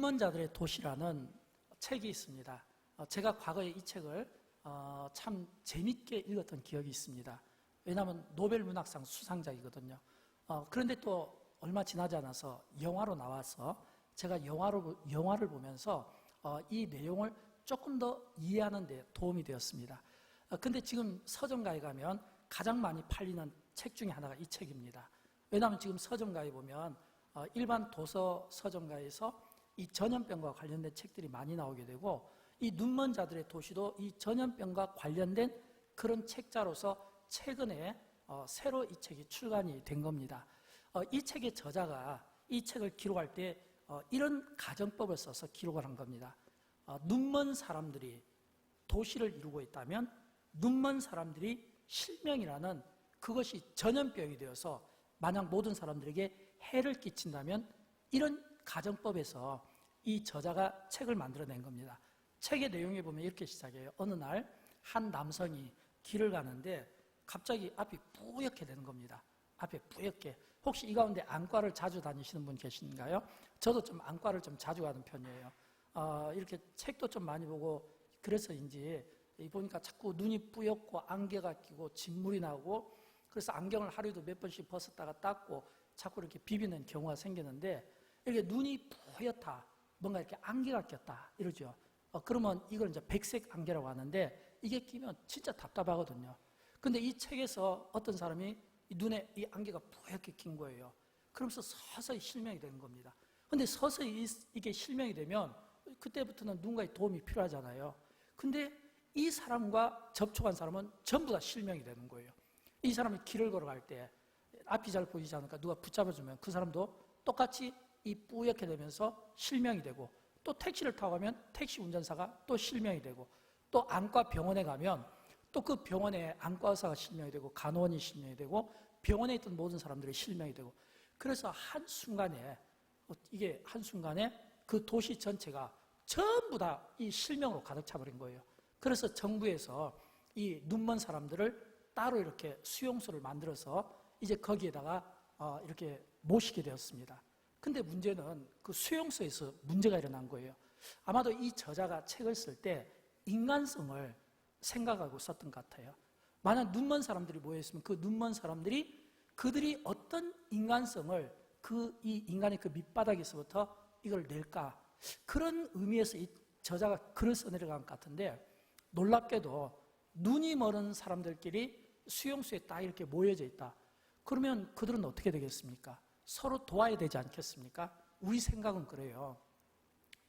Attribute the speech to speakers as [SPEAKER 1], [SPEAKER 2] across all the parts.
[SPEAKER 1] 눈먼 자들의 도시라는 책이 있습니다. 제가 과거에 이 책을 참 재밌게 읽었던 기억이 있습니다. 왜냐하면 노벨 문학상 수상작이거든요. 그런데 또 얼마 지나지 않아서 영화로 나와서 제가 영화를 보면서 이 내용을 조금 더 이해하는 데 도움이 되었습니다. 근데 지금 서점가에 가면 가장 많이 팔리는 책 중에 하나가 이 책입니다. 왜냐하면 지금 서점가에 보면 일반 도서 서점가에서 이 전염병과 관련된 책들이 많이 나오게 되고, 이 눈먼 자들의 도시도 이 전염병과 관련된 그런 책자로서 최근에 새로 이 책이 출간이 된 겁니다. 이 책의 저자가 이 책을 기록할 때 이런 가정법을 써서 기록을 한 겁니다. 눈먼 사람들이 도시를 이루고 있다면 눈먼 사람들이 실명이라는 그것이 전염병이 되어서 만약 모든 사람들에게 해를 끼친다면, 이런 가정법에서 이 저자가 책을 만들어낸 겁니다. 책의 내용에 보면 이렇게 시작해요. 어느 날 한 남성이 길을 가는데 갑자기 앞이 뿌옇게 되는 겁니다. 앞에 뿌옇게. 혹시 이 가운데 안과를 자주 다니시는 분 계신가요? 저도 좀 안과를 좀 자주 가는 편이에요. 이렇게 책도 좀 많이 보고 그래서인지 보니까 자꾸 눈이 뿌옇고 안개가 끼고 진물이 나고, 그래서 안경을 하루에도 몇 번씩 벗었다가 닦고 자꾸 이렇게 비비는 경우가 생기는데, 이렇게 눈이 뿌옇다, 뭔가 이렇게 안개가 꼈다 이러죠. 그러면 이걸 이제 백색 안개라고 하는데, 이게 끼면 진짜 답답하거든요. 근데 이 책에서 어떤 사람이 이 눈에 이 안개가 뿌옇게 낀 거예요. 그러면서 서서히 실명이 되는 겁니다. 근데 서서히 이게 실명이 되면 그때부터는 누군가의 도움이 필요하잖아요. 근데 이 사람과 접촉한 사람은 전부 다 실명이 되는 거예요. 이 사람이 길을 걸어갈 때 앞이 잘 보이지 않으니까 누가 붙잡아주면 그 사람도 똑같이 이 뿌옇게 되면서 실명이 되고, 또 택시를 타고 가면 택시 운전사가 또 실명이 되고, 또 안과 병원에 가면 또 그 병원에 안과 의사가 실명이 되고 간호원이 실명이 되고 병원에 있던 모든 사람들이 실명이 되고, 그래서 한순간에 그 도시 전체가 전부 다 이 실명으로 가득 차버린 거예요. 그래서 정부에서 이 눈먼 사람들을 따로 이렇게 수용소를 만들어서 이제 거기에다가 이렇게 모시게 되었습니다. 근데 문제는 그 수용소에서 문제가 일어난 거예요. 아마도 이 저자가 책을 쓸 때 인간성을 생각하고 썼던 것 같아요. 만약 눈먼 사람들이 모여있으면 그 눈먼 사람들이 그들이 어떤 인간성을 이 인간의 그 밑바닥에서부터 이걸 낼까, 그런 의미에서 이 저자가 글을 써내려간 것 같은데, 놀랍게도 눈이 멀은 사람들끼리 수용소에 딱 이렇게 모여져 있다. 그러면 그들은 어떻게 되겠습니까? 서로 도와야 되지 않겠습니까? 우리 생각은 그래요.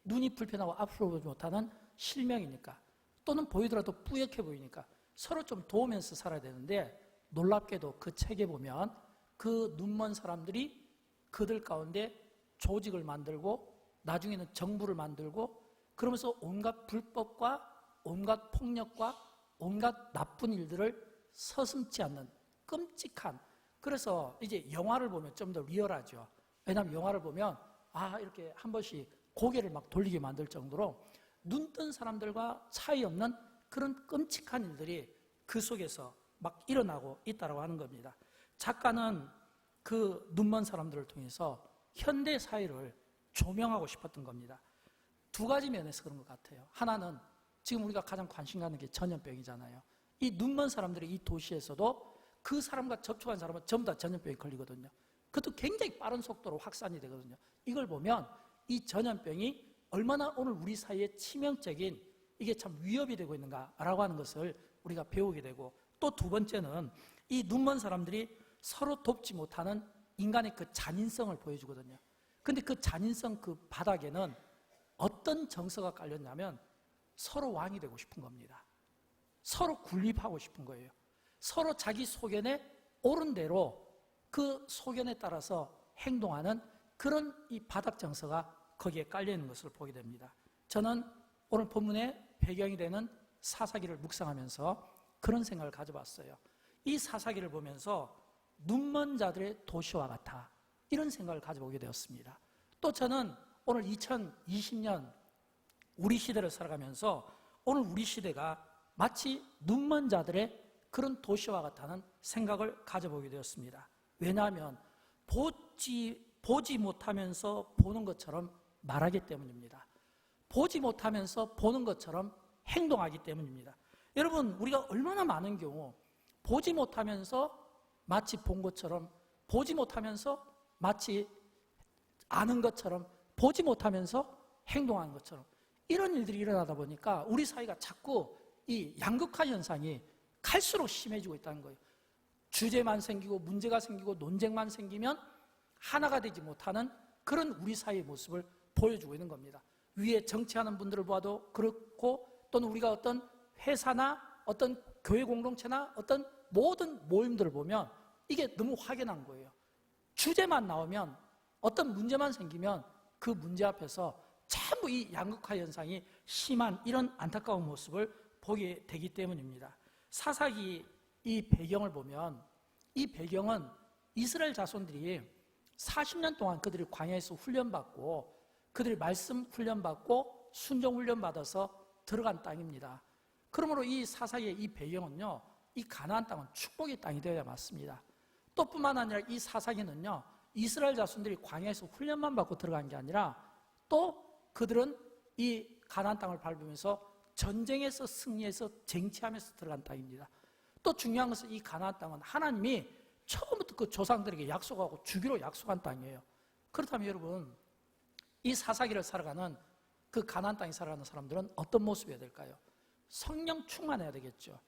[SPEAKER 1] 눈이 불편하고 앞으로 보지 못하는 실명이니까, 또는 보이더라도 뿌옇게 보이니까 서로 좀 도우면서 살아야 되는데, 놀랍게도 그 책에 보면 그 눈먼 사람들이 그들 가운데 조직을 만들고 나중에는 정부를 만들고, 그러면서 온갖 불법과 온갖 폭력과 온갖 나쁜 일들을 서슴지 않는 끔찍한, 그래서 이제 영화를 보면 좀 더 리얼하죠. 왜냐하면 영화를 보면 이렇게 한 번씩 고개를 막 돌리게 만들 정도로 눈뜬 사람들과 차이 없는 그런 끔찍한 일들이 그 속에서 막 일어나고 있다고 하는 겁니다. 작가는 그 눈먼 사람들을 통해서 현대 사회를 조명하고 싶었던 겁니다. 두 가지 면에서 그런 것 같아요. 하나는 지금 우리가 가장 관심 갖는 게 전염병이잖아요. 이 눈먼 사람들이 이 도시에서도 그 사람과 접촉한 사람은 전부 다 전염병이 걸리거든요. 그것도 굉장히 빠른 속도로 확산이 되거든요. 이걸 보면 이 전염병이 얼마나 오늘 우리 사회에 치명적인, 이게 참 위협이 되고 있는가라고 하는 것을 우리가 배우게 되고, 또 두 번째는 이 눈먼 사람들이 서로 돕지 못하는 인간의 그 잔인성을 보여주거든요. 근데 그 잔인성 그 바닥에는 어떤 정서가 깔렸냐면 서로 왕이 되고 싶은 겁니다. 서로 군립하고 싶은 거예요. 서로 자기 소견에 옳은 대로 그 소견에 따라서 행동하는 그런 이 바닥 정서가 거기에 깔려있는 것을 보게 됩니다. 저는 오늘 본문의 배경이 되는 사사기를 묵상하면서 그런 생각을 가져봤어요. 이 사사기를 보면서 눈먼 자들의 도시와 같아, 이런 생각을 가져보게 되었습니다. 또 저는 오늘 2020년 우리 시대를 살아가면서 오늘 우리 시대가 마치 눈먼 자들의 그런 도시와 같다는 생각을 가져보게 되었습니다. 왜냐하면 보지 못하면서 보는 것처럼 말하기 때문입니다. 보지 못하면서 보는 것처럼 행동하기 때문입니다. 여러분, 우리가 얼마나 많은 경우 보지 못하면서 마치 본 것처럼, 보지 못하면서 마치 아는 것처럼, 보지 못하면서 행동하는 것처럼 이런 일들이 일어나다 보니까 우리 사회가 자꾸 이 양극화 현상이 갈수록 심해지고 있다는 거예요. 주제만 생기고 문제가 생기고 논쟁만 생기면 하나가 되지 못하는 그런 우리 사회의 모습을 보여주고 있는 겁니다. 위에 정치하는 분들을 봐도 그렇고, 또는 우리가 어떤 회사나 어떤 교회 공동체나 어떤 모든 모임들을 보면 이게 너무 확연한 거예요. 주제만 나오면, 어떤 문제만 생기면 그 문제 앞에서 전부 이 양극화 현상이 심한 이런 안타까운 모습을 보게 되기 때문입니다. 사사기 이 배경을 보면, 이 배경은 이스라엘 자손들이 40년 동안 그들이 광야에서 훈련받고, 그들이 말씀 훈련받고 순종 훈련받아서 들어간 땅입니다. 그러므로 이 사사기의 이 배경은요, 이 가나안 땅은 축복의 땅이 되어야 맞습니다. 또 뿐만 아니라 이 사사기는요, 이스라엘 자손들이 광야에서 훈련만 받고 들어간 게 아니라 또 그들은 이 가나안 땅을 밟으면서 전쟁에서 승리해서 쟁취하면서 들어간 땅입니다. 또 중요한 것은 이 가나안 땅은 하나님이 처음부터 그 조상들에게 약속하고 주기로 약속한 땅이에요. 그렇다면 여러분, 이 사사기를 살아가는 그 가나안 땅에 살아가는 사람들은 어떤 모습이어야 될까요? 성령 충만해야 되겠죠.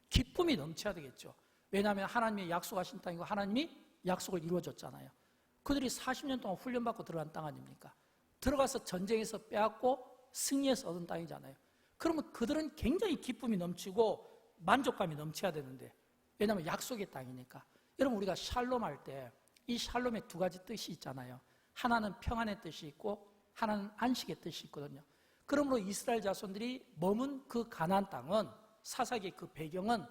[SPEAKER 1] 기쁨이 넘쳐야 되겠죠. 왜냐하면 하나님의 약속하신 땅이고 하나님이 약속을 이루어줬잖아요. 그들이 40년 동안 훈련받고 들어간 땅 아닙니까? 들어가서 전쟁에서 빼앗고 승리해서 얻은 땅이잖아요. 그러면 그들은 굉장히 기쁨이 넘치고 만족감이 넘쳐야 되는데, 왜냐하면 약속의 땅이니까. 여러분, 우리가 샬롬 할 때 이 샬롬의 두 가지 뜻이 있잖아요. 하나는 평안의 뜻이 있고 하나는 안식의 뜻이 있거든요. 그러므로 이스라엘 자손들이 머문 그 가나안 땅은, 사사기의 그 배경은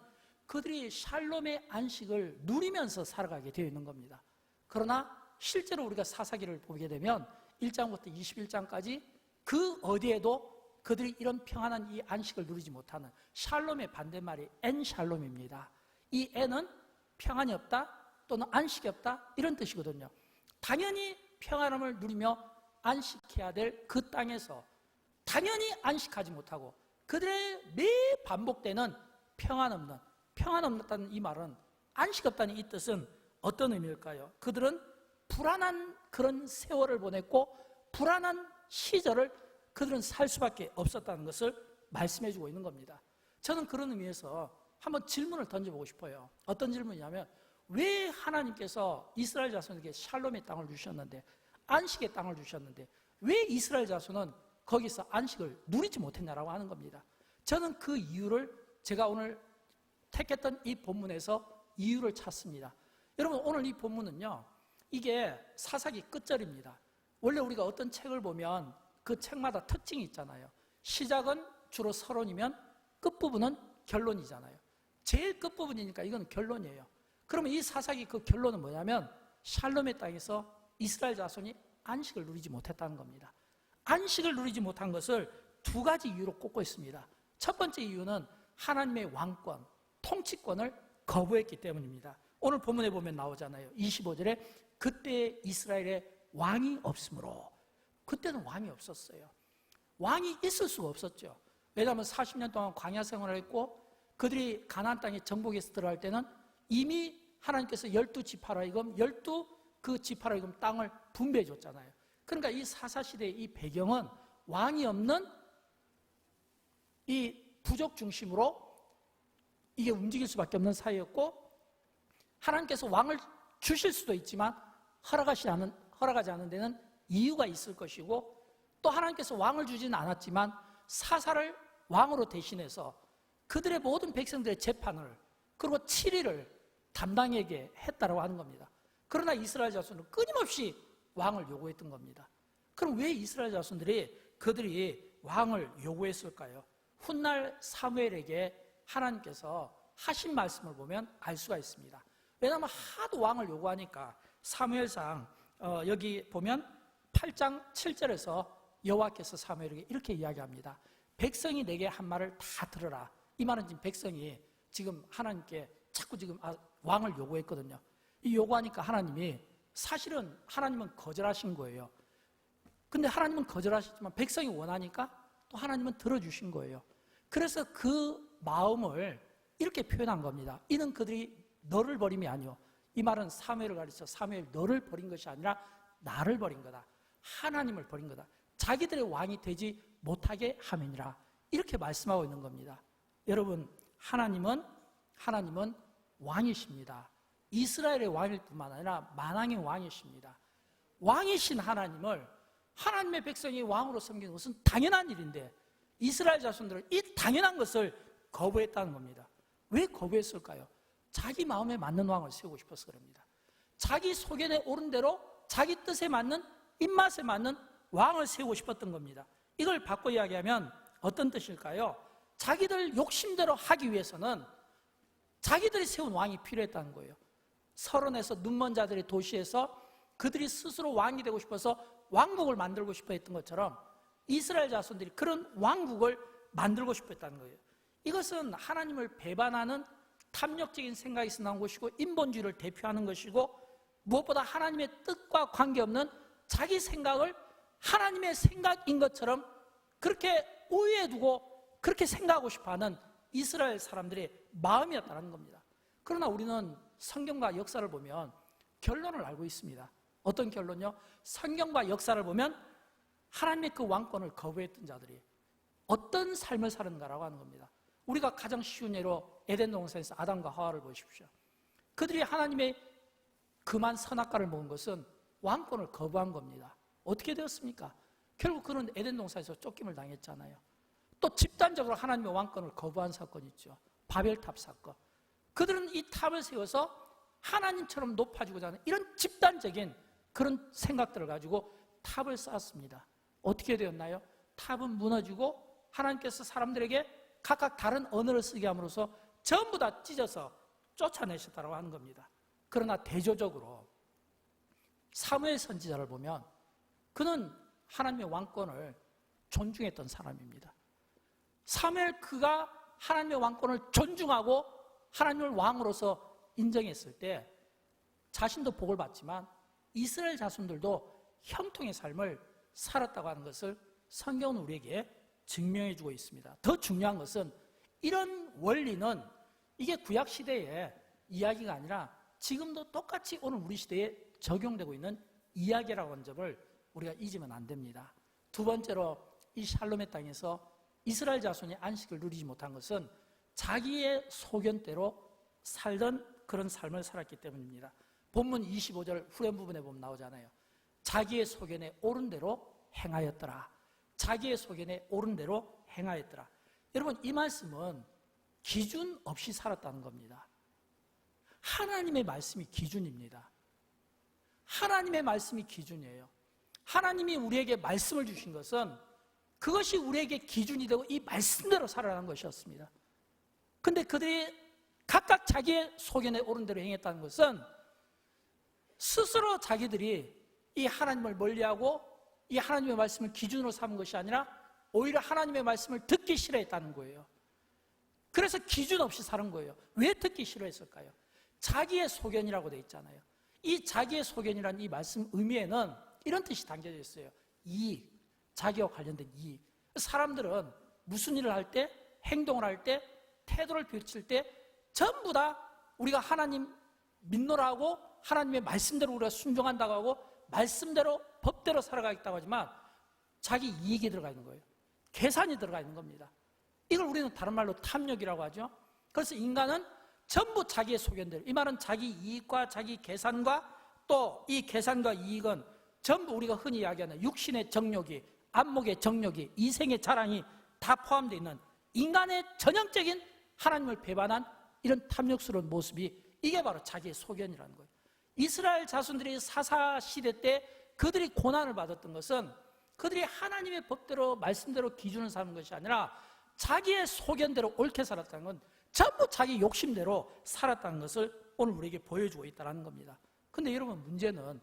[SPEAKER 1] 그들이 샬롬의 안식을 누리면서 살아가게 되어 있는 겁니다. 그러나 실제로 우리가 사사기를 보게 되면 1장부터 21장까지 그 어디에도 그들이 이런 평안한 이 안식을 누리지 못하는, 샬롬의 반대말이 엔샬롬입니다. 이 엔은 평안이 없다 또는 안식이 없다 이런 뜻이거든요. 당연히 평안함을 누리며 안식해야 될 그 땅에서 당연히 안식하지 못하고 그들의 매 반복되는 평안 없다는 이 말은, 안식 없다는 이 뜻은 어떤 의미일까요? 그들은 불안한 그런 세월을 보냈고 불안한 시절을 그들은 살 수밖에 없었다는 것을 말씀해주고 있는 겁니다. 저는 그런 의미에서 한번 질문을 던져보고 싶어요. 어떤 질문이냐면, 왜 하나님께서 이스라엘 자손에게 샬롬의 땅을 주셨는데, 안식의 땅을 주셨는데 왜 이스라엘 자손은 거기서 안식을 누리지 못했냐라고 하는 겁니다. 저는 그 이유를 제가 오늘 택했던 이 본문에서 이유를 찾습니다. 여러분, 오늘 이 본문은요, 이게 사사기 끝절입니다. 원래 우리가 어떤 책을 보면 그 책마다 특징이 있잖아요. 시작은 주로 서론이면 끝부분은 결론이잖아요. 제일 끝부분이니까 이건 결론이에요. 그러면 이 사사기 그 결론은 뭐냐면, 샬롬의 땅에서 이스라엘 자손이 안식을 누리지 못했다는 겁니다. 안식을 누리지 못한 것을 두 가지 이유로 꼽고 있습니다. 첫 번째 이유는 하나님의 왕권, 통치권을 거부했기 때문입니다. 오늘 본문에 보면 나오잖아요. 25절에 그때 이스라엘에 왕이 없으므로. 그때는 왕이 없었어요. 왕이 있을 수가 없었죠. 왜냐하면 40년 동안 광야 생활을 했고 그들이 가나안 땅에 정복해서 들어갈 때는 이미 하나님께서 12지파로 하여금 12그 지파로 하여금 땅을 분배해 줬잖아요. 그러니까 이 사사시대의 이 배경은 왕이 없는 이 부족 중심으로 이게 움직일 수밖에 없는 사회였고, 하나님께서 왕을 주실 수도 있지만 허락하지 않은 데는 이유가 있을 것이고, 또 하나님께서 왕을 주지는 않았지만 사사를 왕으로 대신해서 그들의 모든 백성들의 재판을, 그리고 치리를 담당에게 했다라고 하는 겁니다. 그러나 이스라엘 자손은 끊임없이 왕을 요구했던 겁니다. 그럼 왜 이스라엘 자손들이 그들이 왕을 요구했을까요? 훗날 사무엘에게 하나님께서 하신 말씀을 보면 알 수가 있습니다. 왜냐하면 하도 왕을 요구하니까 사무엘상 여기 보면 8장 7절에서 여호와께서 사무엘에게 이렇게 이야기합니다. 백성이 내게 한 말을 다 들으라. 이 말은 지금 백성이 지금 하나님께 자꾸 지금 왕을 요구했거든요. 이 요구하니까 하나님이, 사실은 하나님은 거절하신 거예요. 근데 하나님은 거절하셨지만 백성이 원하니까 또 하나님은 들어주신 거예요. 그래서 그 마음을 이렇게 표현한 겁니다. 이는 그들이 너를 버림이 아니요. 이 말은 사무엘을 가르쳐 사무엘 너를 버린 것이 아니라 나를 버린 거다. 하나님을 버린 거다. 자기들의 왕이 되지 못하게 함이니라. 이렇게 말씀하고 있는 겁니다. 여러분, 하나님은 왕이십니다. 이스라엘의 왕일 뿐만 아니라 만왕의 왕이십니다. 왕이신 하나님을 하나님의 백성이 왕으로 섬기는 것은 당연한 일인데 이스라엘 자손들은 이 당연한 것을 거부했다는 겁니다. 왜 거부했을까요? 자기 마음에 맞는 왕을 세우고 싶어서 그럽니다. 자기 소견에 오른 대로 자기 뜻에 맞는, 입맛에 맞는 왕을 세우고 싶었던 겁니다. 이걸 바꿔 이야기하면 어떤 뜻일까요? 자기들 욕심대로 하기 위해서는 자기들이 세운 왕이 필요했다는 거예요. 서론에서 눈먼 자들의 도시에서 그들이 스스로 왕이 되고 싶어서 왕국을 만들고 싶어 했던 것처럼 이스라엘 자손들이 그런 왕국을 만들고 싶어 했다는 거예요. 이것은 하나님을 배반하는 탐욕적인 생각에서 나온 것이고 인본주의를 대표하는 것이고 무엇보다 하나님의 뜻과 관계없는 자기 생각을 하나님의 생각인 것처럼 그렇게 우위에 두고 그렇게 생각하고 싶어하는 이스라엘 사람들의 마음이었다는 겁니다. 그러나 우리는 성경과 역사를 보면 결론을 알고 있습니다. 어떤 결론요? 성경과 역사를 보면 하나님의 그 왕권을 거부했던 자들이 어떤 삶을 사는가라고 하는 겁니다. 우리가 가장 쉬운 예로 에덴 동산에서 아담과 하와를 보십시오. 그들이 하나님의 그만 선악과를 먹은 것은 왕권을 거부한 겁니다. 어떻게 되었습니까? 결국 그는 에덴 동산에서 쫓김을 당했잖아요. 또 집단적으로 하나님의 왕권을 거부한 사건이 있죠. 바벨탑 사건. 그들은 이 탑을 세워서 하나님처럼 높아지고자 하는 이런 집단적인 그런 생각들을 가지고 탑을 쌓았습니다. 어떻게 되었나요? 탑은 무너지고 하나님께서 사람들에게 각각 다른 언어를 쓰게 함으로써 전부 다 찢어서 쫓아내셨다고 하는 겁니다. 그러나 대조적으로 사무엘 선지자를 보면 그는 하나님의 왕권을 존중했던 사람입니다. 사무엘 그가 하나님의 왕권을 존중하고 하나님을 왕으로서 인정했을 때 자신도 복을 받지만 이스라엘 자손들도 형통의 삶을 살았다고 하는 것을 성경은 우리에게 증명해 주고 있습니다. 더 중요한 것은 이런 원리는 이게 구약시대의 이야기가 아니라 지금도 똑같이 오늘 우리 시대에 적용되고 있는 이야기라고 하는 점을 우리가 잊으면 안 됩니다. 두 번째로 이 샬롬의 땅에서 이스라엘 자손이 안식을 누리지 못한 것은 자기의 소견대로 살던 그런 삶을 살았기 때문입니다. 본문 25절 후렴 부분에 보면 나오잖아요. 자기의 소견에 옳은 대로 행하였더라. 자기의 소견에 옳은 대로 행하였더라. 여러분, 이 말씀은 기준 없이 살았다는 겁니다. 하나님의 말씀이 기준입니다. 하나님의 말씀이 기준이에요. 하나님이 우리에게 말씀을 주신 것은 그것이 우리에게 기준이 되고 이 말씀대로 살아가는 것이었습니다. 그런데 그들이 각각 자기의 소견에 옳은 대로 행했다는 것은 스스로 자기들이 이 하나님을 멀리하고 이 하나님의 말씀을 기준으로 삼은 것이 아니라 오히려 하나님의 말씀을 듣기 싫어했다는 거예요. 그래서 기준 없이 사는 거예요. 왜 듣기 싫어했을까요? 자기의 소견이라고 되어 있잖아요. 이 자기의 소견이라는 이 말씀 의미에는 이런 뜻이 담겨져 있어요. 이익, 자기와 관련된 이익. 사람들은 무슨 일을 할 때, 행동을 할 때, 태도를 비칠 때 전부 다 우리가 하나님 믿노라고 하나님의 말씀대로 우리가 순종한다고 하고 말씀대로 법대로 살아가겠다고 하지만 자기 이익이 들어가 있는 거예요. 계산이 들어가 있는 겁니다. 이걸 우리는 다른 말로 탐욕이라고 하죠. 그래서 인간은 전부 자기의 소견대로, 이 말은 자기 이익과 자기 계산과 또 이 계산과 이익은 전부 우리가 흔히 이야기하는 육신의 정욕이, 안목의 정욕이, 이생의 자랑이 다 포함되어 있는 인간의 전형적인 하나님을 배반한 이런 탐욕스러운 모습이 이게 바로 자기의 소견이라는 거예요. 이스라엘 자손들이 사사시대 때 그들이 고난을 받았던 것은 그들이 하나님의 법대로 말씀대로 기준을 삼는 것이 아니라 자기의 소견대로 옳게 살았다는 건 전부 자기 욕심대로 살았다는 것을 오늘 우리에게 보여주고 있다는 겁니다. 그런데 여러분, 문제는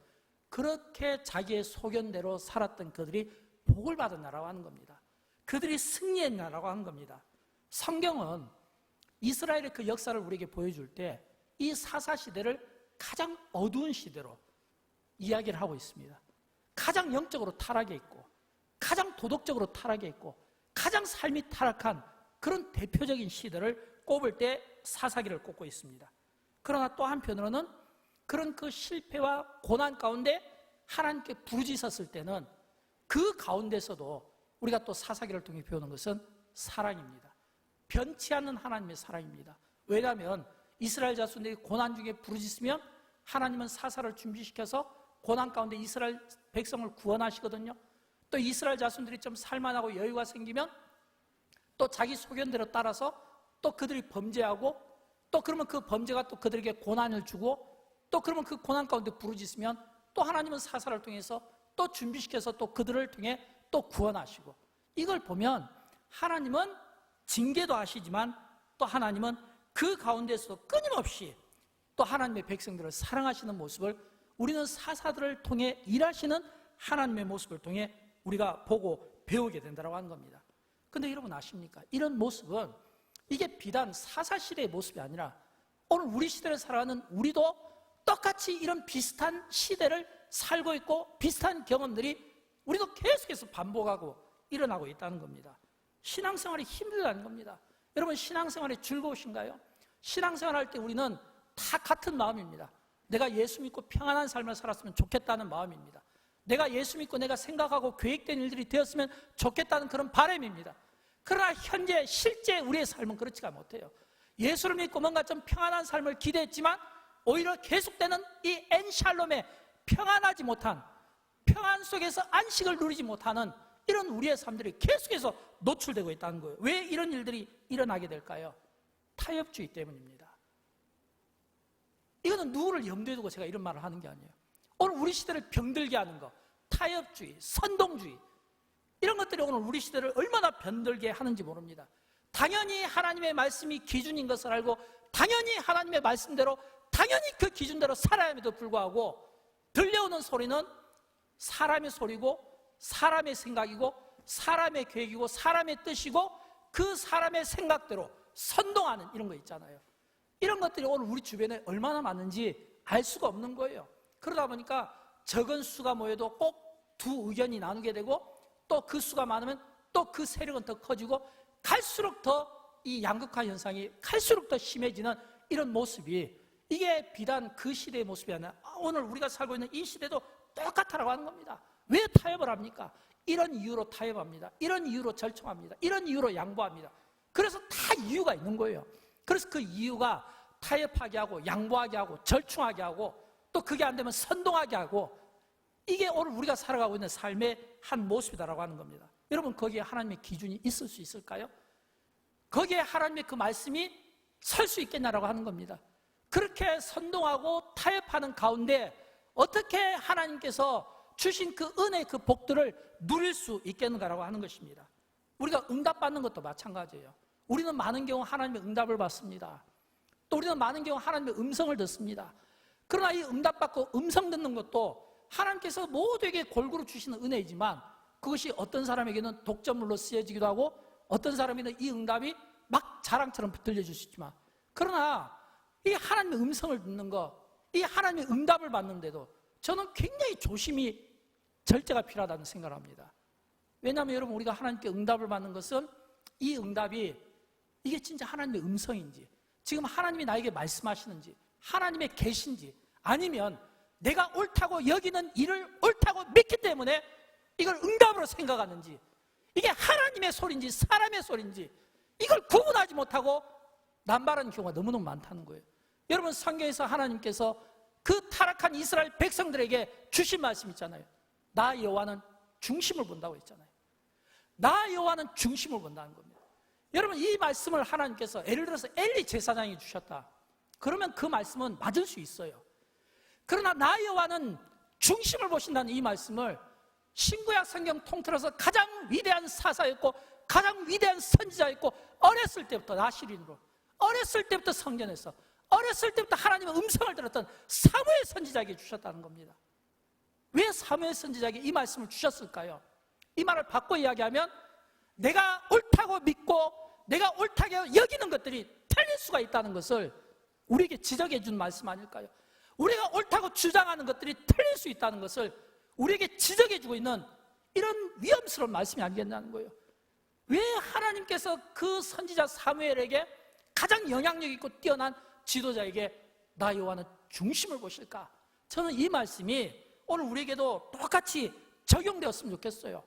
[SPEAKER 1] 그렇게 자기의 소견대로 살았던 그들이 복을 받았나라고 하는 겁니다. 그들이 승리했나라고 하는 겁니다. 성경은 이스라엘의 그 역사를 우리에게 보여줄 때 이 사사시대를 가장 어두운 시대로 이야기를 하고 있습니다. 가장 영적으로 타락해 있고 가장 도덕적으로 타락해 있고 가장 삶이 타락한 그런 대표적인 시대를 꼽을 때 사사기를 꼽고 있습니다. 그러나 또 한편으로는 그런 그 실패와 고난 가운데 하나님께 부르짖었을 때는 그 가운데서도 우리가 또 사사기를 통해 배우는 것은 사랑입니다. 변치 않는 하나님의 사랑입니다. 왜냐하면 이스라엘 자손들이 고난 중에 부르짖으면 하나님은 사사를 준비시켜서 고난 가운데 이스라엘 백성을 구원하시거든요. 또 이스라엘 자손들이 좀 살만하고 여유가 생기면 또 자기 소견대로 따라서 또 그들이 범죄하고 또 그러면 그 범죄가 또 그들에게 고난을 주고 또 그러면 그 고난 가운데 부르짖으면 또 하나님은 사사를 통해서 또 준비시켜서 또 그들을 통해 또 구원하시고, 이걸 보면 하나님은 징계도 하시지만 또 하나님은 그 가운데서도 끊임없이 또 하나님의 백성들을 사랑하시는 모습을 우리는 사사들을 통해 일하시는 하나님의 모습을 통해 우리가 보고 배우게 된다고 하는 겁니다. 근데 여러분 아십니까? 이런 모습은 이게 비단 사사시대의 모습이 아니라 오늘 우리 시대를 살아가는 우리도 똑같이 이런 비슷한 시대를 살고 있고 비슷한 경험들이 우리도 계속해서 반복하고 일어나고 있다는 겁니다. 신앙생활이 힘들다는 겁니다. 여러분 신앙생활이 즐거우신가요? 신앙생활 할 때 우리는 다 같은 마음입니다. 내가 예수 믿고 평안한 삶을 살았으면 좋겠다는 마음입니다. 내가 예수 믿고 내가 생각하고 계획된 일들이 되었으면 좋겠다는 그런 바람입니다. 그러나 현재 실제 우리의 삶은 그렇지가 못해요. 예수를 믿고 뭔가 좀 평안한 삶을 기대했지만 오히려 계속되는 이 엔샬롬의 평안하지 못한, 평안 속에서 안식을 누리지 못하는 이런 우리의 삶들이 계속해서 노출되고 있다는 거예요. 왜 이런 일들이 일어나게 될까요? 타협주의 때문입니다. 이거는 누구를 염두에 두고 제가 이런 말을 하는 게 아니에요. 오늘 우리 시대를 병들게 하는 거, 타협주의, 선동주의, 이런 것들이 오늘 우리 시대를 얼마나 병들게 하는지 모릅니다. 당연히 하나님의 말씀이 기준인 것을 알고 당연히 하나님의 말씀대로 당연히 그 기준대로 살아야함에도 불구하고 들려오는 소리는 사람의 소리고 사람의 생각이고 사람의 계획이고 사람의 뜻이고 그 사람의 생각대로 선동하는 이런 거 있잖아요. 이런 것들이 오늘 우리 주변에 얼마나 많은지 알 수가 없는 거예요. 그러다 보니까 적은 수가 모여도 꼭 두 의견이 나누게 되고 또 그 수가 많으면 또 그 세력은 더 커지고 갈수록 더 이 양극화 현상이 갈수록 더 심해지는 이런 모습이, 이게 비단 그 시대의 모습이 아니라 오늘 우리가 살고 있는 이 시대도 똑같다라고 하는 겁니다. 왜 타협을 합니까? 이런 이유로 타협합니다. 이런 이유로 절충합니다. 이런 이유로 양보합니다. 그래서 다 이유가 있는 거예요. 그래서 그 이유가 타협하게 하고 양보하게 하고 절충하게 하고 또 그게 안 되면 선동하게 하고, 이게 오늘 우리가 살아가고 있는 삶의 한 모습이다라고 하는 겁니다. 여러분 거기에 하나님의 기준이 있을 수 있을까요? 거기에 하나님의 그 말씀이 설 수 있겠냐라고 하는 겁니다. 그렇게 선동하고 타협하는 가운데 어떻게 하나님께서 주신 그 은혜, 그 복들을 누릴 수 있겠는가라고 하는 것입니다. 우리가 응답받는 것도 마찬가지예요. 우리는 많은 경우 하나님의 응답을 받습니다. 또 우리는 많은 경우 하나님의 음성을 듣습니다. 그러나 이 응답받고 음성 듣는 것도 하나님께서 모두에게 골고루 주시는 은혜이지만 그것이 어떤 사람에게는 독점물로 쓰여지기도 하고 어떤 사람에게는 이 응답이 막 자랑처럼 들려줄 수 있지만, 그러나 이 하나님의 음성을 듣는 거, 이 하나님의 응답을 받는데도 저는 굉장히 조심이, 절제가 필요하다는 생각을 합니다. 왜냐하면 여러분 우리가 하나님께 응답을 받는 것은 이 응답이 이게 진짜 하나님의 음성인지, 지금 하나님이 나에게 말씀하시는지, 하나님의 계신지, 아니면 내가 옳다고 여기는 일을 옳다고 믿기 때문에 이걸 응답으로 생각하는지, 이게 하나님의 소리인지 사람의 소리인지 이걸 구분하지 못하고 남발하는 경우가 너무너무 많다는 거예요. 여러분 성경에서 하나님께서 그 타락한 이스라엘 백성들에게 주신 말씀 있잖아요. 나 여호와는 중심을 본다고 했잖아요. 나 여호와는 중심을 본다는 겁니다. 여러분 이 말씀을 하나님께서 예를 들어서 엘리 제사장이 주셨다, 그러면 그 말씀은 맞을 수 있어요. 그러나 나 여호와는 중심을 보신다는 이 말씀을 신구약 성경 통틀어서 가장 위대한 사사였고 가장 위대한 선지자였고 어렸을 때부터 나시린으로, 어렸을 때부터 성전에서, 어렸을 때부터 하나님의 음성을 들었던 사무엘 선지자에게 주셨다는 겁니다. 왜 사무엘 선지자에게 이 말씀을 주셨을까요? 이 말을 바꿔 이야기하면 내가 옳다고 믿고 내가 옳다고 여기는 것들이 틀릴 수가 있다는 것을 우리에게 지적해 준 말씀 아닐까요? 우리가 옳다고 주장하는 것들이 틀릴 수 있다는 것을 우리에게 지적해주고 있는 이런 위험스러운 말씀이 아니겠냐는 거예요. 왜 하나님께서 그 선지자 사무엘에게 가장 영향력 있고 뛰어난 지도자에게 나 여호와는 중심을 보실까? 저는 이 말씀이 오늘 우리에게도 똑같이 적용되었으면 좋겠어요.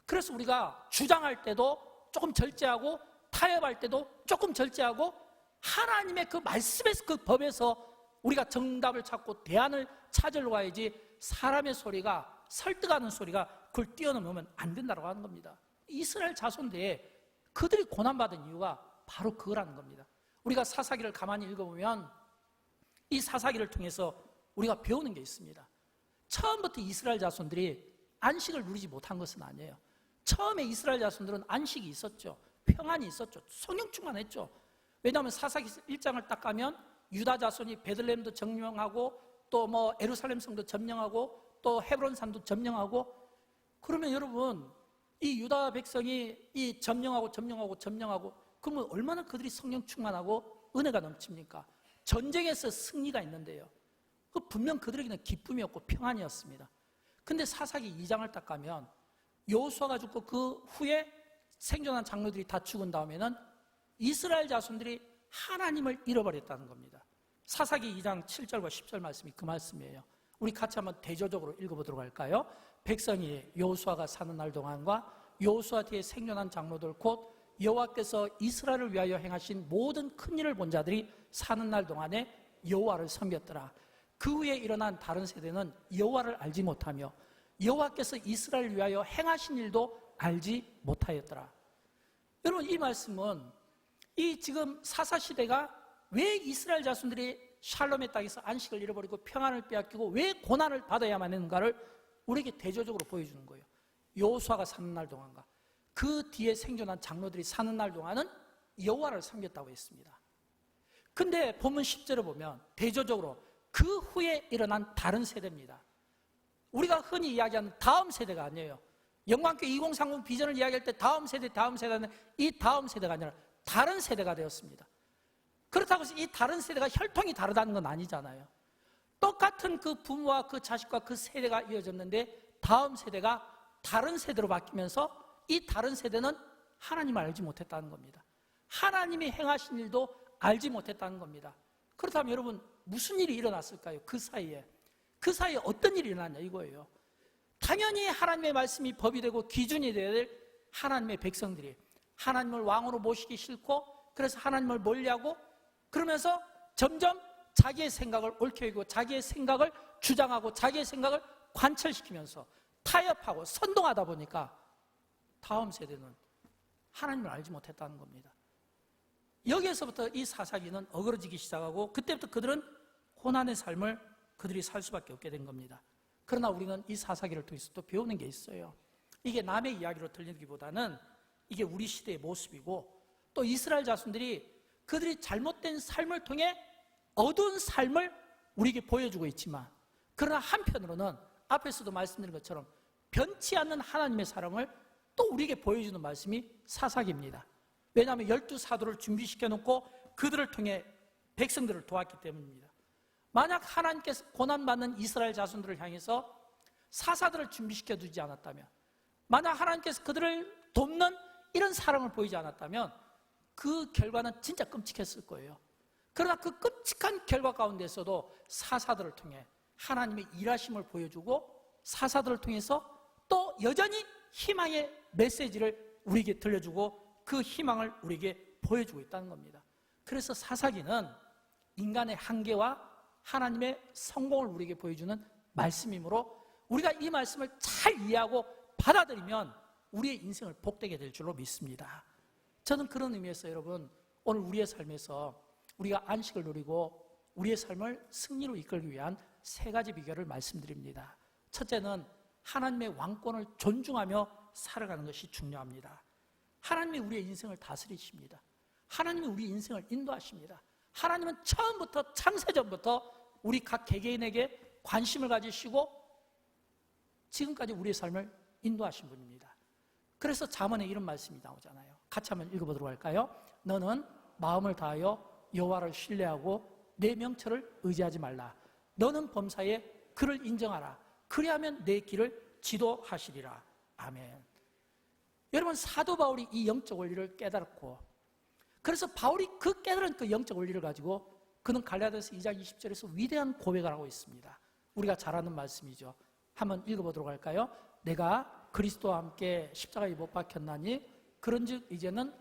[SPEAKER 1] 그래서 우리가 주장할 때도 조금 절제하고, 타협할 때도 조금 절제하고, 하나님의 그 말씀에서, 그 법에서 우리가 정답을 찾고 대안을 찾으러 가야지, 사람의 소리가, 설득하는 소리가 그걸 뛰어넘으면 안 된다고 하는 겁니다. 이스라엘 자손들에 그들이 고난받은 이유가 바로 그거라는 겁니다. 우리가 사사기를 가만히 읽어보면 이 사사기를 통해서 우리가 배우는 게 있습니다. 처음부터 이스라엘 자손들이 안식을 누리지 못한 것은 아니에요. 처음에 이스라엘 자손들은 안식이 있었죠. 평안이 있었죠. 성령 충만했죠. 왜냐하면 사사기 1장을 딱 가면 유다 자손이 베들레헴도 점령하고, 또 뭐 예루살렘 성도 점령하고, 또 헤브론 산도 점령하고, 그러면 여러분 이 유다 백성이 이 점령하고 그러면 얼마나 그들이 성령 충만하고 은혜가 넘칩니까? 전쟁에서 승리가 있는데요, 그 분명 그들에게는 기쁨이었고 평안이었습니다. 근데 사사기 2장을 딱 가면 여호수아가 죽고 그 후에 생존한 장로들이 다 죽은 다음에는 이스라엘 자손들이 하나님을 잃어버렸다는 겁니다. 사사기 2장 7절과 10절 말씀이 그 말씀이에요. 우리 같이 한번 대조적으로 읽어보도록 할까요? 백성이 여호수아가 사는 날 동안과 여호수아 뒤에 생존한 장로들 곧 여호와께서 이스라엘을 위하여 행하신 모든 큰 일을 본 자들이 사는 날 동안에 여호와를 섬겼더라. 그 후에 일어난 다른 세대는 여호와를 알지 못하며 여호와께서 이스라엘을 위하여 행하신 일도 알지 못하였더라. 여러분, 이 말씀은 이 지금 사사시대가 왜 이스라엘 자손들이 샬롬의 땅에서 안식을 잃어버리고 평안을 빼앗기고 왜 고난을 받아야만 하는가를 우리에게 대조적으로 보여주는 거예요. 여호수아가 사는 날 동안과 그 뒤에 생존한 장로들이 사는 날 동안은 여호와를 섬겼다고 했습니다. 근데 본문 10절을 보면 대조적으로 그 후에 일어난 다른 세대입니다. 우리가 흔히 이야기하는 다음 세대가 아니에요. 영광교회 2030 비전을 이야기할 때 다음 세대는 이 다음 세대가 아니라 다른 세대가 되었습니다. 그렇다고 해서 이 다른 세대가 혈통이 다르다는 건 아니잖아요. 똑같은 그 부모와 그 자식과 그 세대가 이어졌는데 다음 세대가 다른 세대로 바뀌면서 이 다른 세대는 하나님을 알지 못했다는 겁니다. 하나님이 행하신 일도 알지 못했다는 겁니다. 그렇다면 여러분, 무슨 일이 일어났을까요? 그 사이에 어떤 일이 일어났냐 이거예요. 당연히 하나님의 말씀이 법이 되고 기준이 되어야 될 하나님의 백성들이 하나님을 왕으로 모시기 싫고, 그래서 하나님을 멀리하고, 그러면서 점점 자기의 생각을 옳게 여기고 자기의 생각을 주장하고 자기의 생각을 관철시키면서 타협하고 선동하다 보니까 다음 세대는 하나님을 알지 못했다는 겁니다. 여기에서부터 이 사사기는 어그러지기 시작하고 그때부터 그들은 고난의 삶을 그들이 살 수밖에 없게 된 겁니다. 그러나 우리는 이 사사기를 통해서 또 배우는 게 있어요. 이게 남의 이야기로 들리기보다는 이게 우리 시대의 모습이고, 또 이스라엘 자손들이 그들이 잘못된 삶을 통해 어두운 삶을 우리에게 보여주고 있지만, 그러나 한편으로는 앞에서도 말씀드린 것처럼 변치 않는 하나님의 사랑을 또 우리에게 보여주는 말씀이 사사기입니다. 왜냐하면 12사도를 준비시켜 놓고 그들을 통해 백성들을 도왔기 때문입니다. 만약 하나님께서 고난받는 이스라엘 자손들을 향해서 사사들을 준비시켜 두지 않았다면, 만약 하나님께서 그들을 돕는 이런 사랑을 보이지 않았다면 그 결과는 진짜 끔찍했을 거예요. 그러나 그 끔찍한 결과 가운데서도 사사들을 통해 하나님의 일하심을 보여주고, 사사들을 통해서 또 여전히 희망의 메시지를 우리에게 들려주고 그 희망을 우리에게 보여주고 있다는 겁니다. 그래서 사사기는 인간의 한계와 하나님의 성공을 우리에게 보여주는 말씀이므로 우리가 이 말씀을 잘 이해하고 받아들이면 우리의 인생을 복되게 될 줄로 믿습니다. 저는 그런 의미에서 여러분, 오늘 우리의 삶에서 우리가 안식을 누리고 우리의 삶을 승리로 이끌기 위한 3가지 비결을 말씀드립니다. 첫째는 하나님의 왕권을 존중하며 살아가는 것이 중요합니다. 하나님이 우리의 인생을 다스리십니다. 하나님이 우리 인생을 인도하십니다. 하나님은 처음부터 창세전부터 우리 각 개개인에게 관심을 가지시고 지금까지 우리의 삶을 인도하신 분입니다. 그래서 잠언에 이런 말씀이 나오잖아요. 같이 한번 읽어보도록 할까요? 너는 마음을 다하여 여호와를 신뢰하고 내 명철을 의지하지 말라. 너는 범사에 그를 인정하라. 그리하면 내 길을 지도하시리라. 아멘. 여러분, 사도 바울이 이 영적 원리를 깨달았고, 그래서 바울이 그 깨달은 그 영적 원리를 가지고 그는 갈라디아서 2장 20절에서 위대한 고백을 하고 있습니다. 우리가 잘 아는 말씀이죠. 한번 읽어보도록 할까요? 내가 그리스도와 함께 십자가에 못 박혔나니 그런즉 이제는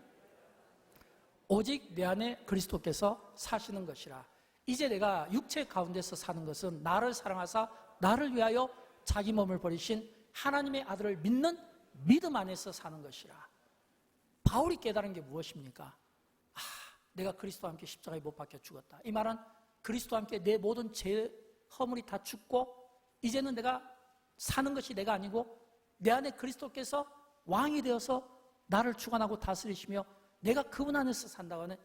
[SPEAKER 1] 오직 내 안에 그리스도께서 사시는 것이라. 이제 내가 육체 가운데서 사는 것은 나를 사랑하사 나를 위하여 자기 몸을 버리신 하나님의 아들을 믿는 믿음 안에서 사는 것이라. 바울이 깨달은 게 무엇입니까? 내가 그리스도와 함께 십자가에 못 박혀 죽었다. 이 말은 그리스도와 함께 내 모든 죄 허물이 다 죽고 이제는 내가 사는 것이 내가 아니고 내 안에 그리스도께서 왕이 되어서 나를 주관하고 다스리시며 내가 그분 안에서 산다고 하는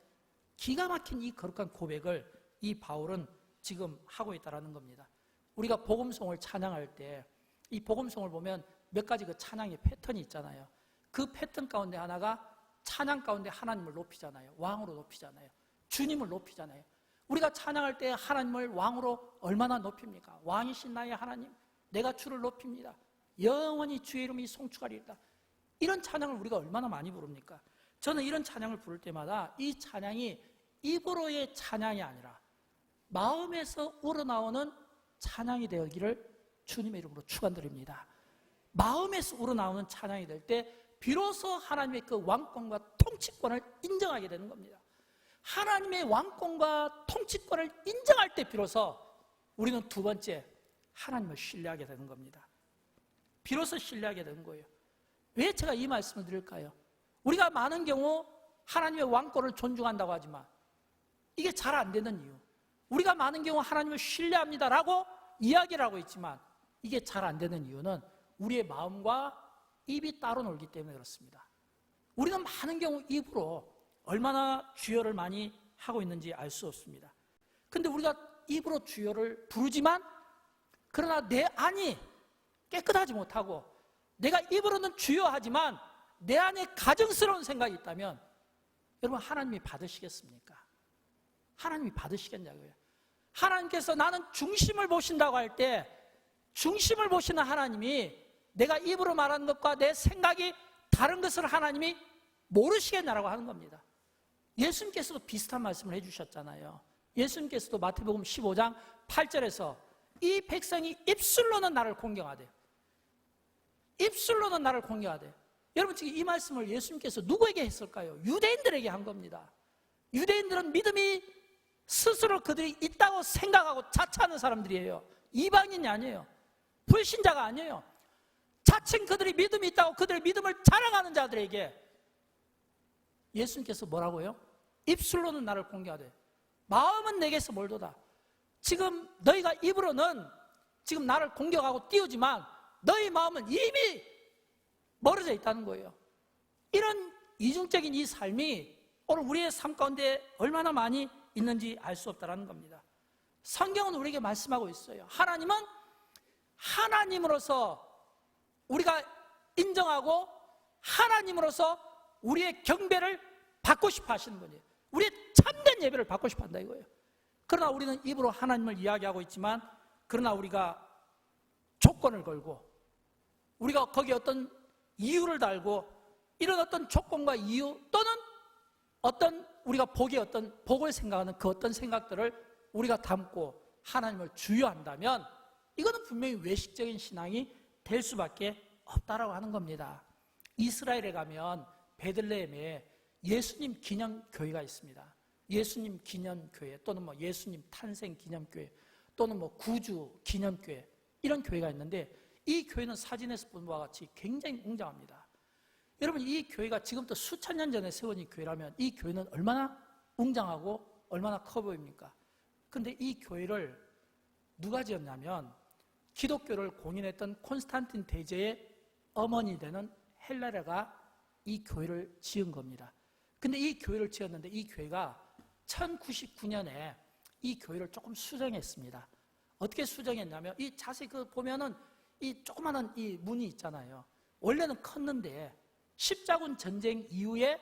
[SPEAKER 1] 기가 막힌 이 거룩한 고백을 이 바울은 지금 하고 있다는 겁니다. 우리가 복음송을 찬양할 때 이 복음송을 보면 몇 가지 그 찬양의 패턴이 있잖아요. 그 패턴 가운데 하나가 찬양 가운데 하나님을 높이잖아요. 왕으로 높이잖아요. 주님을 높이잖아요. 우리가 찬양할 때 하나님을 왕으로 얼마나 높입니까? 왕이신 나의 하나님, 내가 주를 높입니다. 영원히 주의 이름이 송축하리이다. 이런 찬양을 우리가 얼마나 많이 부릅니까? 저는 이런 찬양을 부를 때마다 이 찬양이 입으로의 찬양이 아니라 마음에서 우러나오는 찬양이 되기를 주님의 이름으로 축원드립니다. 마음에서 우러나오는 찬양이 될 때 비로소 하나님의 그 왕권과 통치권을 인정하게 되는 겁니다. 하나님의 왕권과 통치권을 인정할 때 비로소 우리는 두 번째 하나님을 신뢰하게 되는 겁니다. 비로소 신뢰하게 되는 거예요. 왜 제가 이 말씀을 드릴까요? 우리가 많은 경우 하나님의 왕권을 존중한다고 하지만 이게 잘 안 되는 이유, 우리가 많은 경우 하나님을 신뢰합니다라고 이야기를 하고 있지만 이게 잘 안 되는 이유는 우리의 마음과 입이 따로 놀기 때문에 그렇습니다. 우리는 많은 경우 입으로 얼마나 주여를 많이 하고 있는지 알 수 없습니다. 그런데 우리가 입으로 주여를 부르지만 그러나 내 안이 깨끗하지 못하고 내가 입으로는 주여 하지만 내 안에 가증스러운 생각이 있다면 여러분, 하나님이 받으시겠습니까? 하나님이 받으시겠냐고요. 하나님께서 나는 중심을 보신다고 할 때 중심을 보시는 하나님이 내가 입으로 말하는 것과 내 생각이 다른 것을 하나님이 모르시겠냐라고 하는 겁니다. 예수님께서도 비슷한 말씀을 해주셨잖아요. 예수님께서도 마태복음 15장 8절에서 이 백성이 입술로는 나를 공경하되, 입술로는 나를 공경하되. 여러분, 지금 이 말씀을 예수님께서 누구에게 했을까요? 유대인들에게 한 겁니다. 유대인들은 믿음이 스스로 그들이 있다고 생각하고 자처하는 사람들이에요. 이방인이 아니에요. 불신자가 아니에요. 자칭 그들이 믿음이 있다고 그들의 믿음을 자랑하는 자들에게 예수님께서 뭐라고요? 입술로는 나를 공경하되 마음은 내게서 멀도다. 지금 너희가 입으로는 지금 나를 공격하고 띄우지만 너희 마음은 이미 멀어져 있다는 거예요. 이런 이중적인 이 삶이 오늘 우리의 삶 가운데 얼마나 많이 있는지 알 수 없다는 겁니다. 성경은 우리에게 말씀하고 있어요. 하나님은 하나님으로서 우리가 인정하고 하나님으로서 우리의 경배를 받고 싶어 하시는 분이에요. 우리의 참된 예배를 받고 싶어 한다 이거예요. 그러나 우리는 입으로 하나님을 이야기하고 있지만 그러나 우리가 조건을 걸고 우리가 거기에 어떤 이유를 달고 이런 어떤 조건과 이유 또는 어떤 우리가 복의 어떤 복을 생각하는 그 어떤 생각들을 우리가 담고 하나님을 주여한다면 이거는 분명히 외식적인 신앙이 될 수밖에 없다라고 하는 겁니다. 이스라엘에 가면 베들레헴에 예수님 기념교회가 있습니다. 예수님 기념교회 또는 뭐 예수님 탄생 기념교회 또는 뭐 구주 기념교회 이런 교회가 있는데 이 교회는 사진에서 본 바와 같이 굉장히 웅장합니다. 여러분, 이 교회가 지금부터 수천 년 전에 세운 이 교회라면 이 교회는 얼마나 웅장하고 얼마나 커 보입니까? 그런데 이 교회를 누가 지었냐면 기독교를 공인했던 콘스탄틴 대제의 어머니 되는 헬라라가 이 교회를 지은 겁니다. 근데 이 교회를 지었는데 이 교회가 1099년에 이 교회를 조금 수정했습니다. 어떻게 수정했냐면 이 자세히 그 보면은 이 조그마한 이 문이 있잖아요. 원래는 컸는데 십자군 전쟁 이후에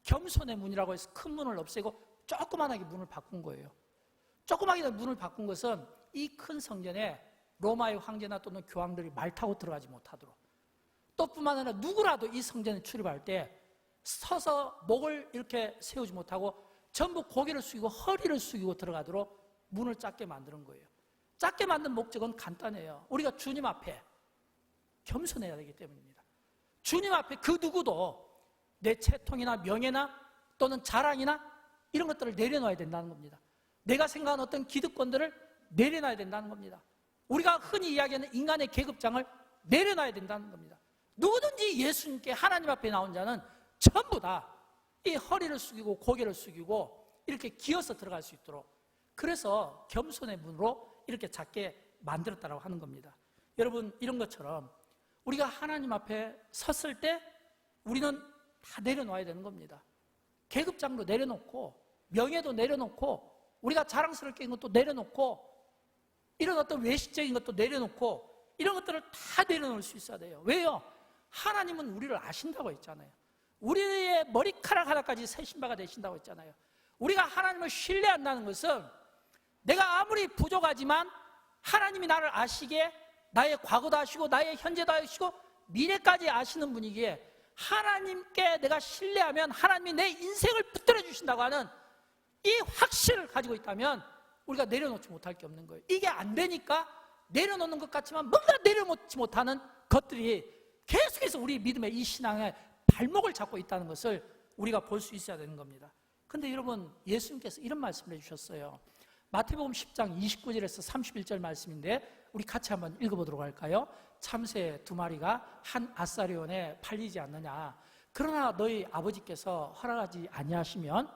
[SPEAKER 1] 겸손의 문이라고 해서 큰 문을 없애고 조그만하게 문을 바꾼 거예요. 조그맣게 문을 바꾼 것은 이 큰 성전에 로마의 황제나 또는 교황들이 말 타고 들어가지 못하도록, 또 뿐만 아니라 누구라도 이 성전에 출입할 때 서서 목을 이렇게 세우지 못하고 전부 고개를 숙이고 허리를 숙이고 들어가도록 문을 작게 만드는 거예요. 작게 만든 목적은 간단해요. 우리가 주님 앞에 겸손해야 되기 때문입니다. 주님 앞에 그 누구도 내 채통이나 명예나 또는 자랑이나 이런 것들을 내려놔야 된다는 겁니다. 내가 생각하는 어떤 기득권들을 내려놔야 된다는 겁니다. 우리가 흔히 이야기하는 인간의 계급장을 내려놔야 된다는 겁니다. 누구든지 예수님께 하나님 앞에 나온 자는 전부 다 이 허리를 숙이고 고개를 숙이고 이렇게 기어서 들어갈 수 있도록, 그래서 겸손의 문으로 이렇게 작게 만들었다고 하는 겁니다. 여러분, 이런 것처럼 우리가 하나님 앞에 섰을 때 우리는 다 내려놔야 되는 겁니다. 계급장도 내려놓고 명예도 내려놓고 우리가 자랑스럽게 있는 것도 내려놓고 이런 어떤 외식적인 것도 내려놓고 이런 것들을 다 내려놓을 수 있어야 돼요. 왜요? 하나님은 우리를 아신다고 했잖아요. 우리의 머리카락 하나까지 세신 바가 되신다고 했잖아요. 우리가 하나님을 신뢰한다는 것은 내가 아무리 부족하지만 하나님이 나를 아시기에 나의 과거도 아시고 나의 현재도 아시고 미래까지 아시는 분이기에 하나님께 내가 신뢰하면 하나님이 내 인생을 붙들어 주신다고 하는 이 확신을 가지고 있다면 우리가 내려놓지 못할 게 없는 거예요. 이게 안 되니까 내려놓는 것 같지만 뭔가 내려놓지 못하는 것들이 계속해서 우리 믿음의 이 신앙의 발목을 잡고 있다는 것을 우리가 볼 수 있어야 되는 겁니다. 그런데 여러분, 예수님께서 이런 말씀을 해주셨어요. 마태복음 10장 29절에서 31절 말씀인데 우리 같이 한번 읽어보도록 할까요? 참새 2마리가 한 아사리온에 팔리지 않느냐. 그러나 너희 아버지께서 허락하지 아니하시면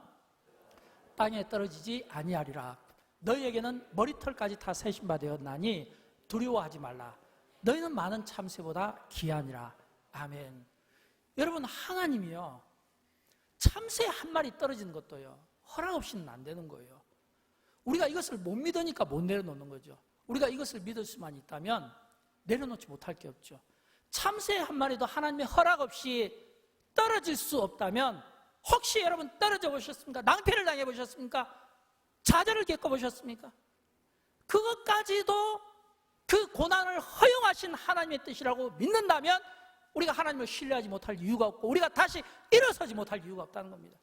[SPEAKER 1] 땅에 떨어지지 아니하리라. 너희에게는 머리털까지 다 세신 바 되었나니 두려워하지 말라. 너희는 많은 참새보다 귀하니라. 아멘. 여러분, 하나님이요, 참새 한 마리 떨어지는 것도요 허락 없이는 안 되는 거예요. 우리가 이것을 못 믿으니까 못 내려놓는 거죠. 우리가 이것을 믿을 수만 있다면 내려놓지 못할 게 없죠. 참새 한 마리도 하나님의 허락 없이 떨어질 수 없다면 혹시 여러분 떨어져 보셨습니까? 낭패를 당해 보셨습니까? 좌절을 겪어 보셨습니까? 그것까지도 그 고난을 허용하신 하나님의 뜻이라고 믿는다면 우리가 하나님을 신뢰하지 못할 이유가 없고 우리가 다시 일어서지 못할 이유가 없다는 겁니다.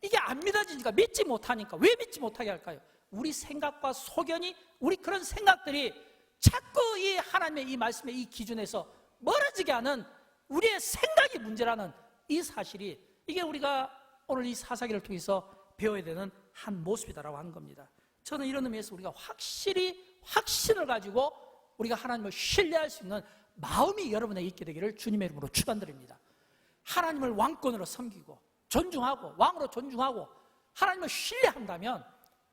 [SPEAKER 1] 이게 안 믿어지니까, 믿지 못하니까. 왜 믿지 못하게 할까요? 우리 생각과 소견이, 우리 그런 생각들이 자꾸 이 하나님의 이 말씀의 이 기준에서 멀어지게 하는 우리의 생각이 문제라는 이 사실이, 이게 우리가 오늘 이 사사기를 통해서 배워야 되는 한 모습이다라고 하는 겁니다. 저는 이런 의미에서 우리가 확실히 확신을 가지고 우리가 하나님을 신뢰할 수 있는 마음이 여러분에 있게 되기를 주님의 이름으로 축원드립니다. 하나님을 왕권으로 섬기고 존중하고 왕으로 존중하고 하나님을 신뢰한다면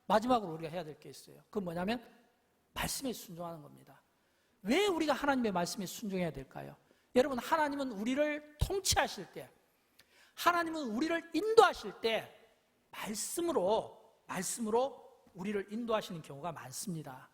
[SPEAKER 1] 마지막으로 우리가 해야 될 게 있어요. 그건 뭐냐면 말씀에 순종하는 겁니다. 왜 우리가 하나님의 말씀에 순종해야 될까요? 여러분, 하나님은 우리를 통치하실 때, 하나님은 우리를 인도하실 때 말씀으로 우리를 인도하시는 경우가 많습니다.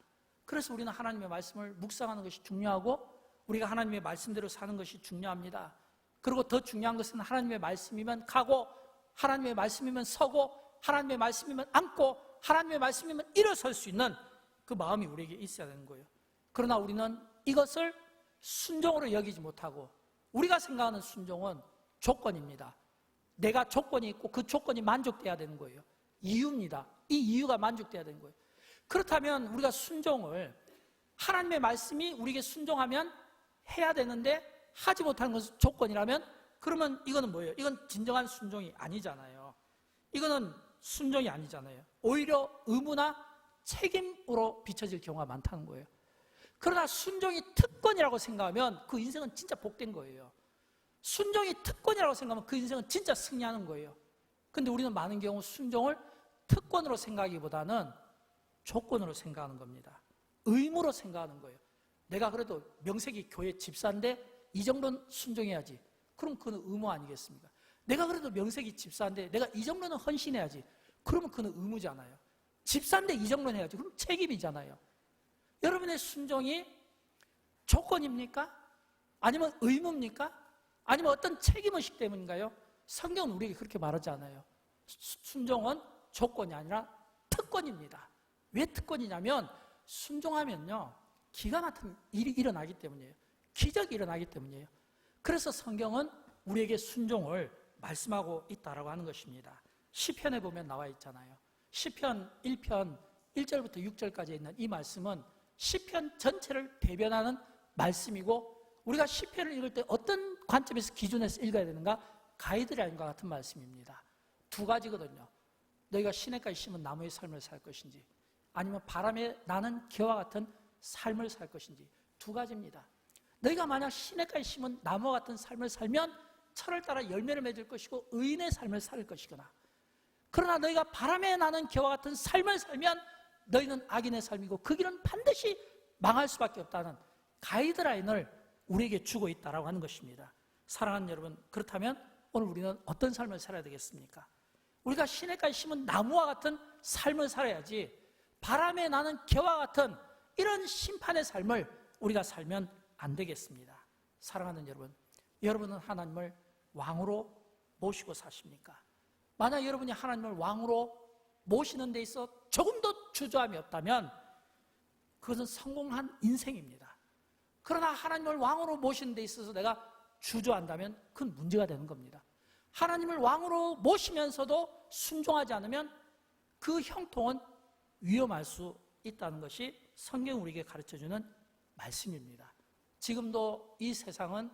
[SPEAKER 1] 그래서 우리는 하나님의 말씀을 묵상하는 것이 중요하고 우리가 하나님의 말씀대로 사는 것이 중요합니다. 그리고 더 중요한 것은 하나님의 말씀이면 가고, 하나님의 말씀이면 서고, 하나님의 말씀이면 앉고, 하나님의 말씀이면 일어설 수 있는 그 마음이 우리에게 있어야 되는 거예요. 그러나 우리는 이것을 순종으로 여기지 못하고, 우리가 생각하는 순종은 조건입니다. 내가 조건이 있고 그 조건이 만족돼야 되는 거예요. 이유입니다. 이 이유가 만족돼야 되는 거예요. 그렇다면 우리가 순종을, 하나님의 말씀이 우리에게 순종하면 해야 되는데 하지 못하는 것은 조건이라면, 그러면 이거는 뭐예요? 이건 진정한 순종이 아니잖아요. 이거는 순종이 아니잖아요. 오히려 의무나 책임으로 비춰질 경우가 많다는 거예요. 그러나 순종이 특권이라고 생각하면 그 인생은 진짜 복된 거예요. 순종이 특권이라고 생각하면 그 인생은 진짜 승리하는 거예요. 근데 우리는 많은 경우 순종을 특권으로 생각하기보다는 조건으로 생각하는 겁니다. 의무로 생각하는 거예요. 내가 그래도 명색이 교회 집사인데 이 정도는 순종해야지. 그럼 그건 의무 아니겠습니까? 내가 그래도 명색이 집사인데 내가 이 정도는 헌신해야지. 그러면 그건 의무잖아요. 집사인데 이 정도는 해야지. 그럼 책임이잖아요. 여러분의 순종이 조건입니까? 아니면 의무입니까? 아니면 어떤 책임의식 때문인가요? 성경은 우리에게 그렇게 말하지 않아요. 순종은 조건이 아니라 특권입니다. 왜 특권이냐면 순종하면요, 기가 막힌 일이 일어나기 때문이에요. 기적이 일어나기 때문이에요. 그래서 성경은 우리에게 순종을 말씀하고 있다라고 하는 것입니다. 시편에 보면 나와 있잖아요. 시편 1편 1절부터 6절까지 있는 이 말씀은 시편 전체를 대변하는 말씀이고, 우리가 시편을 읽을 때 어떤 관점에서 기준에서 읽어야 되는가? 가이드라인과 같은 말씀입니다. 두 가지거든요. 너희가 시냇가에 심은 나무의 삶을 살 것인지, 아니면 바람에 나는 겨와 같은 삶을 살 것인지, 두 가지입니다. 너희가 만약 시냇가에 심은 나무와 같은 삶을 살면 철을 따라 열매를 맺을 것이고 의인의 삶을 살 것이거나, 그러나 너희가 바람에 나는 겨와 같은 삶을 살면 너희는 악인의 삶이고 그 길은 반드시 망할 수밖에 없다는 가이드라인을 우리에게 주고 있다라고 하는 것입니다. 사랑하는 여러분, 그렇다면 오늘 우리는 어떤 삶을 살아야 되겠습니까? 우리가 시냇가에 심은 나무와 같은 삶을 살아야지, 바람에 나는 겨와 같은 이런 심판의 삶을 우리가 살면 안 되겠습니다. 사랑하는 여러분, 여러분은 하나님을 왕으로 모시고 사십니까? 만약 여러분이 하나님을 왕으로 모시는 데 있어 조금도 주저함이 없다면 그것은 성공한 인생입니다. 그러나 하나님을 왕으로 모시는 데 있어서 내가 주저한다면 그건 문제가 되는 겁니다. 하나님을 왕으로 모시면서도 순종하지 않으면 그 형통은 위험할 수 있다는 것이 성경이 우리에게 가르쳐주는 말씀입니다. 지금도 이 세상은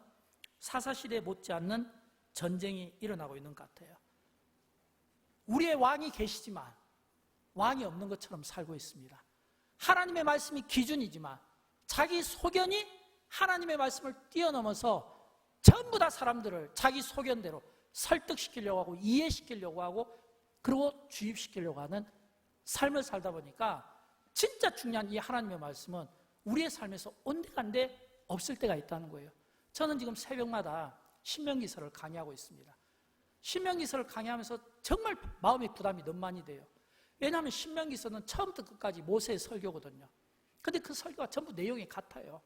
[SPEAKER 1] 사사시대에 못지않는 전쟁이 일어나고 있는 것 같아요. 우리의 왕이 계시지만 왕이 없는 것처럼 살고 있습니다. 하나님의 말씀이 기준이지만 자기 소견이 하나님의 말씀을 뛰어넘어서 전부 다 사람들을 자기 소견대로 설득시키려고 하고 이해시키려고 하고 그리고 주입시키려고 하는 삶을 살다 보니까 진짜 중요한 이 하나님의 말씀은 우리의 삶에서 온데간데 없을 때가 있다는 거예요. 저는 지금 새벽마다 신명기서를 강의하고 있습니다. 신명기서를 강의하면서 정말 마음의 부담이 너무 많이 돼요. 왜냐하면 신명기서는 처음부터 끝까지 모세의 설교거든요. 근데 그 설교가 전부 내용이 같아요.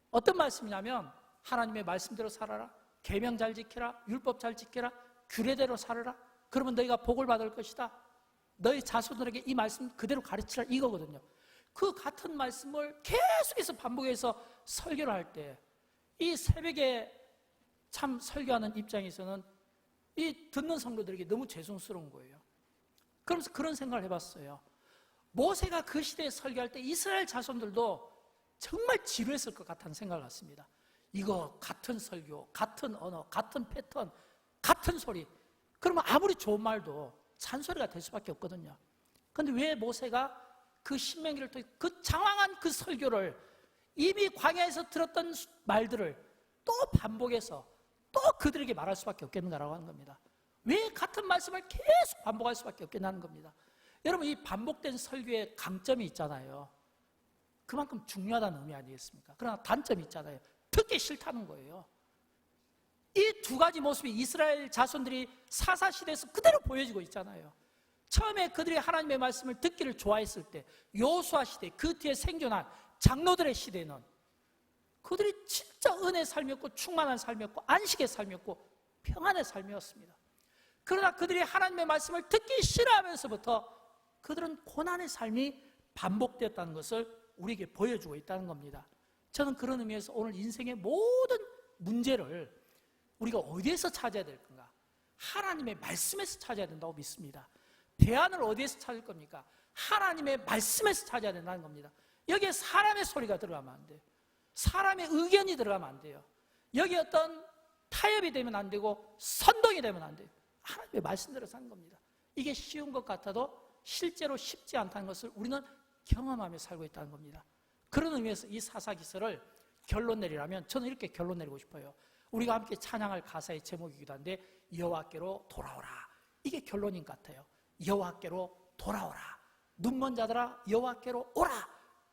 [SPEAKER 1] 어떤 말씀이냐면 하나님의 말씀대로 살아라, 계명 잘 지켜라, 율법 잘 지켜라, 규례대로 살아라, 그러면 너희가 복을 받을 것이다, 너희 자손들에게 이 말씀 그대로 가르치라, 이거거든요. 그 같은 말씀을 계속해서 반복해서 설교를 할 때 이 새벽에 참 설교하는 입장에서는 이 듣는 성도들에게 너무 죄송스러운 거예요. 그러면서 그런 생각을 해봤어요. 모세가 그 시대에 설교할 때 이스라엘 자손들도 정말 지루했을 것 같다는 생각을 했습니다. 이거 같은 설교, 같은 언어, 같은 패턴, 같은 소리, 그러면 아무리 좋은 말도 잔소리가 될 수밖에 없거든요. 그런데 왜 모세가 그 신명기를 통해 그 장황한 그 설교를 이미 광야에서 들었던 말들을 또 반복해서 또 그들에게 말할 수밖에 없겠는가라고 하는 겁니다. 왜 같은 말씀을 계속 반복할 수밖에 없겠냐는 겁니다. 여러분, 이 반복된 설교의 강점이 있잖아요. 그만큼 중요하다는 의미 아니겠습니까? 그러나 단점이 있잖아요. 듣기 싫다는 거예요. 이 두 가지 모습이 이스라엘 자손들이 사사시대에서 그대로 보여지고 있잖아요. 처음에 그들이 하나님의 말씀을 듣기를 좋아했을 때, 여호수아 시대, 그 뒤에 생존한 장로들의 시대는 그들이 진짜 은혜의 삶이었고 충만한 삶이었고 안식의 삶이었고 평안의 삶이었습니다. 그러나 그들이 하나님의 말씀을 듣기 싫어하면서부터 그들은 고난의 삶이 반복되었다는 것을 우리에게 보여주고 있다는 겁니다. 저는 그런 의미에서 오늘 인생의 모든 문제를 우리가 어디에서 찾아야 될 건가? 하나님의 말씀에서 찾아야 된다고 믿습니다. 대안을 어디에서 찾을 겁니까? 하나님의 말씀에서 찾아야 된다는 겁니다. 여기에 사람의 소리가 들어가면 안 돼요. 사람의 의견이 들어가면 안 돼요. 여기 어떤 타협이 되면 안 되고 선동이 되면 안 돼요. 하나님의 말씀대로 사는 겁니다. 이게 쉬운 것 같아도 실제로 쉽지 않다는 것을 우리는 경험하며 살고 있다는 겁니다. 그런 의미에서 이 사사기서를 결론 내리라면 저는 이렇게 결론 내리고 싶어요. 우리가 함께 찬양할 가사의 제목이기도 한데 여호와께로 돌아오라, 이게 결론인 것 같아요. 여호와께로 돌아오라. 눈먼 자들아 여호와께로 오라.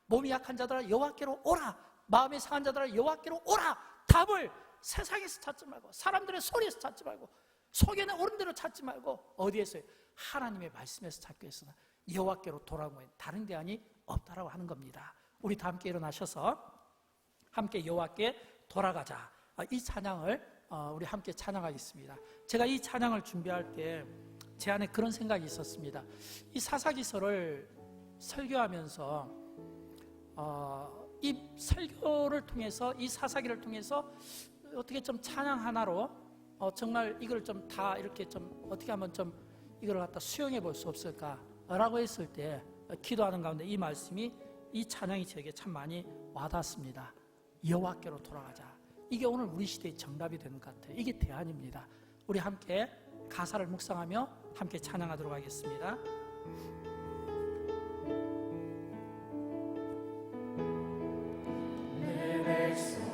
[SPEAKER 1] 몸이 약한 자들아 여호와께로 오라. 마음이 상한 자들아 여호와께로 오라. 답을 세상에서 찾지 말고 사람들의 소리에서 찾지 말고 소견에 오른 대로 찾지 말고 어디에서요? 하나님의 말씀에서 찾기 위해서는 여호와께로 돌아오는 거예요. 다른 대안이 없다라고 하는 겁니다. 우리 다 함께 일어나셔서 함께 여호와께 돌아가자, 이 찬양을 우리 함께 찬양하겠습니다. 제가 이 찬양을 준비할 때 제 안에 그런 생각이 있었습니다. 이 사사기서를 설교하면서 이 설교를 통해서, 이 사사기를 통해서 어떻게 좀 찬양 하나로 정말 이걸 좀 다 이렇게 좀 어떻게 하면 좀 이걸 갖다 수용해 볼 수 없을까라고 했을 때 기도하는 가운데 이 말씀이, 이 찬양이 저에게 참 많이 와닿습니다. 여호와께로 돌아가자. 이게 오늘 우리 시대의 정답이 되는 것 같아요. 이게 대안입니다. 우리 함께 가사를 묵상하며 함께 찬양하도록 하겠습니다. 내 백성